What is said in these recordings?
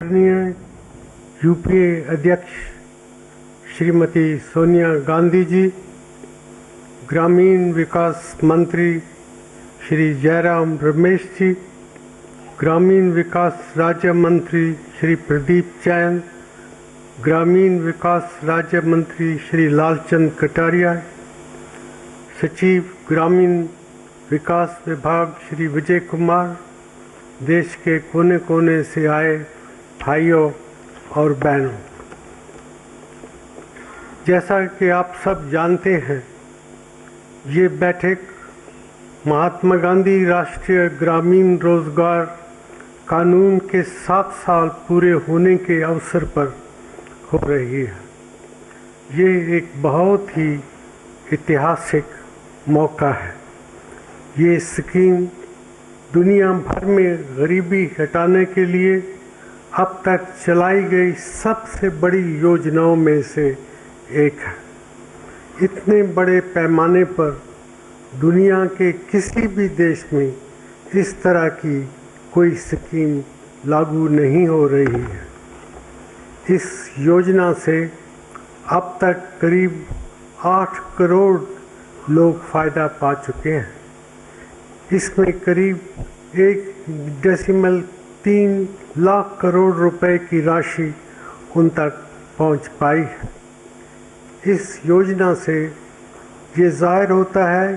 आदरणीय यूपीए अध्यक्ष श्रीमती सोनिया गांधी जी, ग्रामीण विकास मंत्री श्री जयराम रमेश जी, ग्रामीण विकास राज्य मंत्री श्री प्रदीप जैन, ग्रामीण विकास राज्य मंत्री श्री लालचंद कटारिया, सचिव ग्रामीण विकास विभाग श्री विजय कुमार, देश के कोने कोने से आए भाइयों और बहनों, जैसा कि आप सब जानते हैं, ये बैठक महात्मा गांधी राष्ट्रीय ग्रामीण रोजगार कानून के 7 साल पूरे होने के अवसर पर हो रही है। ये एक बहुत ही ऐतिहासिक मौका है। ये स्कीम दुनिया भर में गरीबी हटाने के लिए अब तक चलाई गई सबसे बड़ी योजनाओं में से एक है। इतने बड़े पैमाने पर दुनिया के किसी भी देश में इस तरह की कोई स्कीम लागू नहीं हो रही है। इस योजना से अब तक करीब 8 करोड़ लोग फ़ायदा पा चुके हैं। इसमें करीब 1.3 लाख करोड़ रुपए की राशि उन तक पहुंच पाई है। इस योजना से ये ज़ाहिर होता है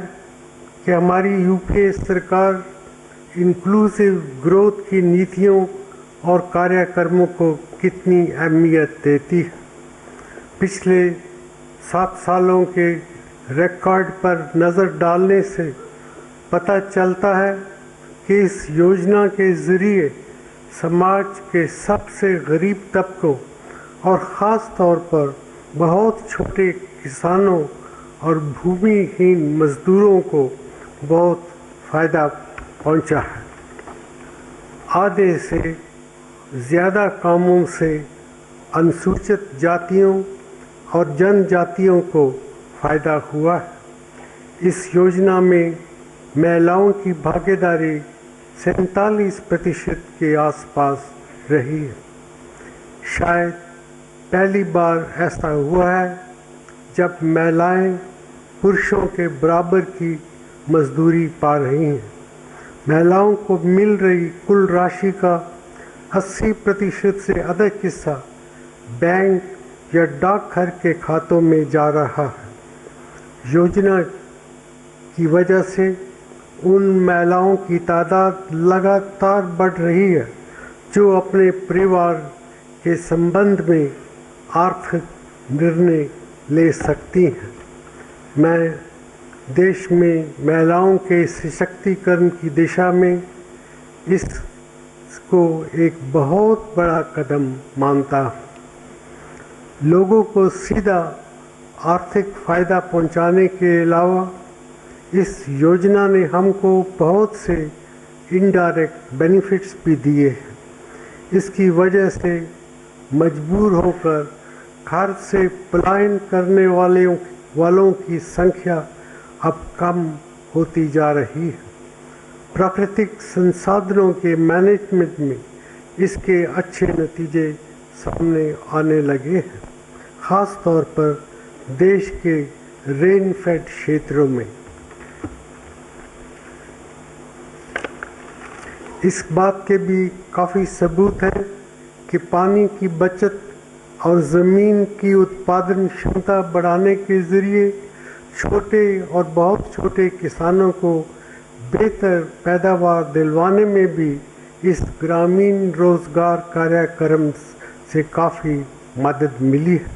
कि हमारी यूपीए सरकार इंक्लूसिव ग्रोथ की नीतियों और कार्यक्रमों को कितनी अहमियत देती है। पिछले 7 सालों के रिकॉर्ड पर नज़र डालने से पता चलता है कि इस योजना के ज़रिए समाज के सबसे गरीब तबकों और ख़ास तौर पर बहुत छोटे किसानों और भूमिहीन मज़दूरों को बहुत फ़ायदा पहुंचा है। आधे से ज़्यादा कामों से अनुसूचित जातियों और जनजातियों को फ़ायदा हुआ है। इस योजना में महिलाओं की भागीदारी 47% के आसपास रही है। शायद पहली बार ऐसा हुआ है जब महिलाएं पुरुषों के बराबर की मजदूरी पा रही हैं। महिलाओं को मिल रही कुल राशि का 80% से अधिक हिस्सा बैंक या डाकघर के खातों में जा रहा है। योजना की वजह से उन महिलाओं की तादाद लगातार बढ़ रही है जो अपने परिवार के संबंध में आर्थिक निर्णय ले सकती हैं। मैं देश में महिलाओं के सशक्तिकरण की दिशा में इसको एक बहुत बड़ा कदम मानता हूँ। लोगों को सीधा आर्थिक फ़ायदा पहुँचाने के अलावा इस योजना ने हमको बहुत से इनडायरेक्ट बेनिफिट्स भी दिए हैं। इसकी वजह से मजबूर होकर घर से पलायन करने वालों की संख्या अब कम होती जा रही है। प्राकृतिक संसाधनों के मैनेजमेंट में इसके अच्छे नतीजे सामने आने लगे हैं, ख़ास तौर पर देश के रेन फेड क्षेत्रों में। इस बात के भी काफ़ी सबूत हैं कि पानी की बचत और ज़मीन की उत्पादन क्षमता बढ़ाने के ज़रिए छोटे और बहुत छोटे किसानों को बेहतर पैदावार दिलवाने में भी इस ग्रामीण रोज़गार कार्यक्रम से काफ़ी मदद मिली है।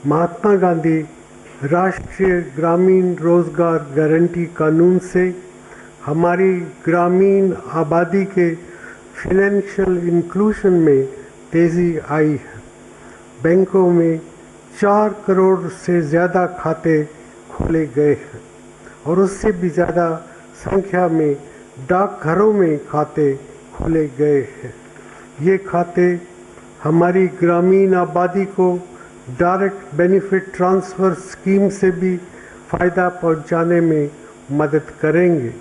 महात्मा गांधी राष्ट्रीय ग्रामीण रोज़गार गारंटी कानून से हमारी ग्रामीण आबादी के फाइनेंशियल इंक्लूजन में तेज़ी आई है। बैंकों में 4 करोड़ से ज़्यादा खाते खोले गए हैं और उससे भी ज़्यादा संख्या में डाकघरों में खाते खोले गए हैं। ये खाते हमारी ग्रामीण आबादी को डायरेक्ट बेनिफिट ट्रांसफ़र स्कीम से भी फ़ायदा पहुंचाने में मदद करेंगे।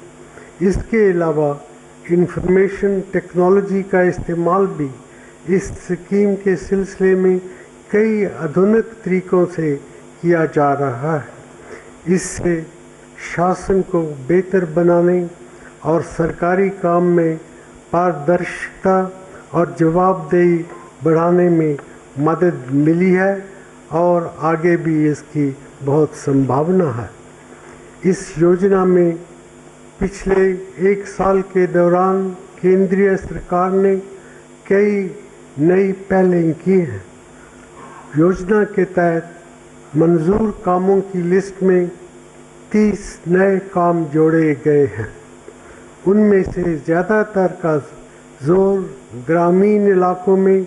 इसके अलावा इंफॉर्मेशन टेक्नोलॉजी का इस्तेमाल भी इस स्कीम के सिलसिले में कई आधुनिक तरीकों से किया जा रहा है। इससे शासन को बेहतर बनाने और सरकारी काम में पारदर्शिता और जवाबदेही बढ़ाने में मदद मिली है और आगे भी इसकी बहुत संभावना है। इस योजना में पिछले 1 साल के दौरान केंद्रीय सरकार ने कई नई पहलें की हैं। योजना के तहत मंजूर कामों की लिस्ट में 30 नए काम जोड़े गए हैं। उनमें से ज़्यादातर का जोर ग्रामीण इलाकों में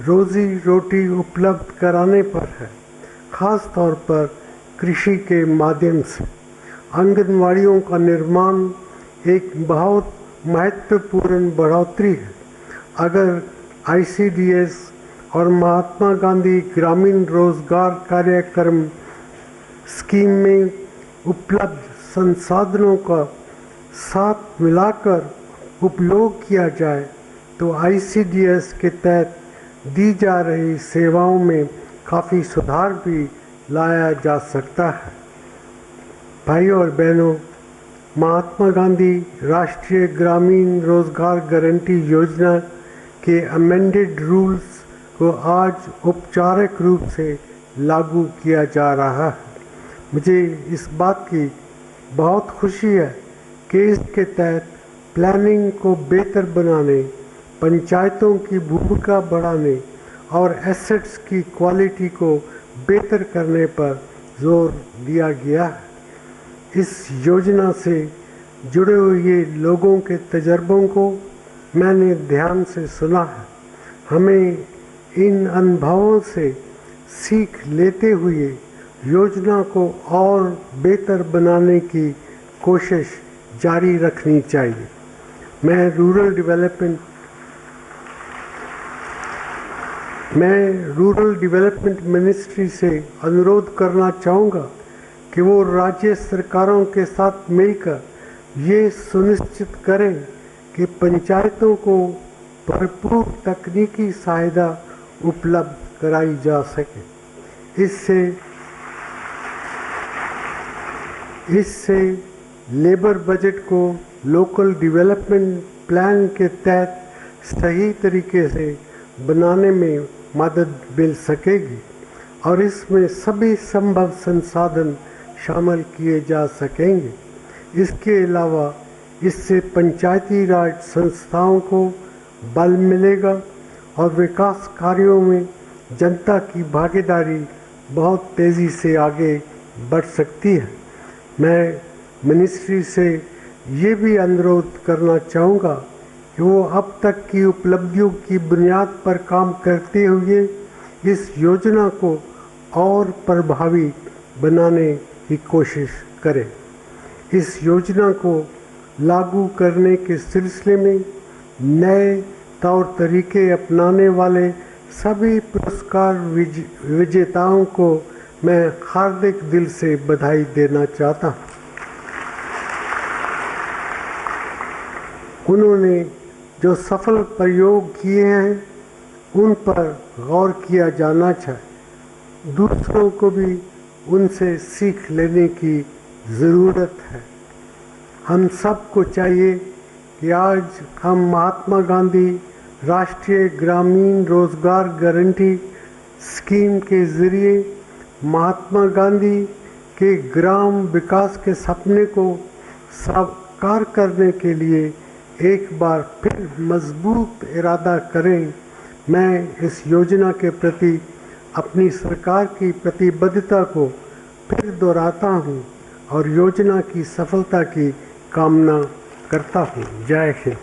रोजी रोटी उपलब्ध कराने पर है, ख़ास तौर पर कृषि के माध्यम से। आंगनवाड़ियों का निर्माण एक बहुत महत्वपूर्ण बढ़ोतरी है। अगर ICDS और महात्मा गांधी ग्रामीण रोजगार कार्यक्रम स्कीम में उपलब्ध संसाधनों का साथ मिलाकर उपयोग किया जाए तो ICDS के तहत दी जा रही सेवाओं में काफ़ी सुधार भी लाया जा सकता है। भाइयों और बहनों, महात्मा गांधी राष्ट्रीय ग्रामीण रोजगार गारंटी योजना के अमेंडेड रूल्स को आज औपचारिक रूप से लागू किया जा रहा है। मुझे इस बात की बहुत खुशी है कि इसके तहत प्लानिंग को बेहतर बनाने, पंचायतों की भूमिका बढ़ाने और एसेट्स की क्वालिटी को बेहतर करने पर जोर दिया गया है। इस योजना से जुड़े हुए लोगों के तजर्बों को मैंने ध्यान से सुना है। हमें इन अनुभवों से सीख लेते हुए योजना को और बेहतर बनाने की कोशिश जारी रखनी चाहिए। मैं रूरल डेवलपमेंट मिनिस्ट्री से अनुरोध करना चाहूँगा कि वो राज्य सरकारों के साथ मिलकर ये सुनिश्चित करें कि पंचायतों को भरपूर तकनीकी सहायता उपलब्ध कराई जा सके। इससे लेबर बजट को लोकल डेवलपमेंट प्लान के तहत सही तरीके से बनाने में मदद मिल सकेगी और इसमें सभी संभव संसाधन शामिल किए जा सकेंगे। इसके अलावा इससे पंचायती राज संस्थाओं को बल मिलेगा और विकास कार्यों में जनता की भागीदारी बहुत तेज़ी से आगे बढ़ सकती है। मैं मिनिस्ट्री से ये भी अनुरोध करना चाहूँगा कि वो अब तक की उपलब्धियों की बुनियाद पर काम करते हुए इस योजना को और प्रभावी बनाने की कोशिश करें। इस योजना को लागू करने के सिलसिले में नए तौर तरीके अपनाने वाले सभी पुरस्कार विजेताओं को मैं हार्दिक दिल से बधाई देना चाहता हूँ। उन्होंने जो सफल प्रयोग किए हैं उन पर गौर किया जाना चाहिए। दूसरों को भी उनसे सीख लेने की ज़रूरत है। हम सबको चाहिए कि आज हम महात्मा गांधी राष्ट्रीय ग्रामीण रोजगार गारंटी स्कीम के ज़रिए महात्मा गांधी के ग्राम विकास के सपने को साकार करने के लिए एक बार फिर मजबूत इरादा करें। मैं इस योजना के प्रति अपनी सरकार की प्रतिबद्धता को फिर दोहराता हूं और योजना की सफलता की कामना करता हूं। जय हिंद।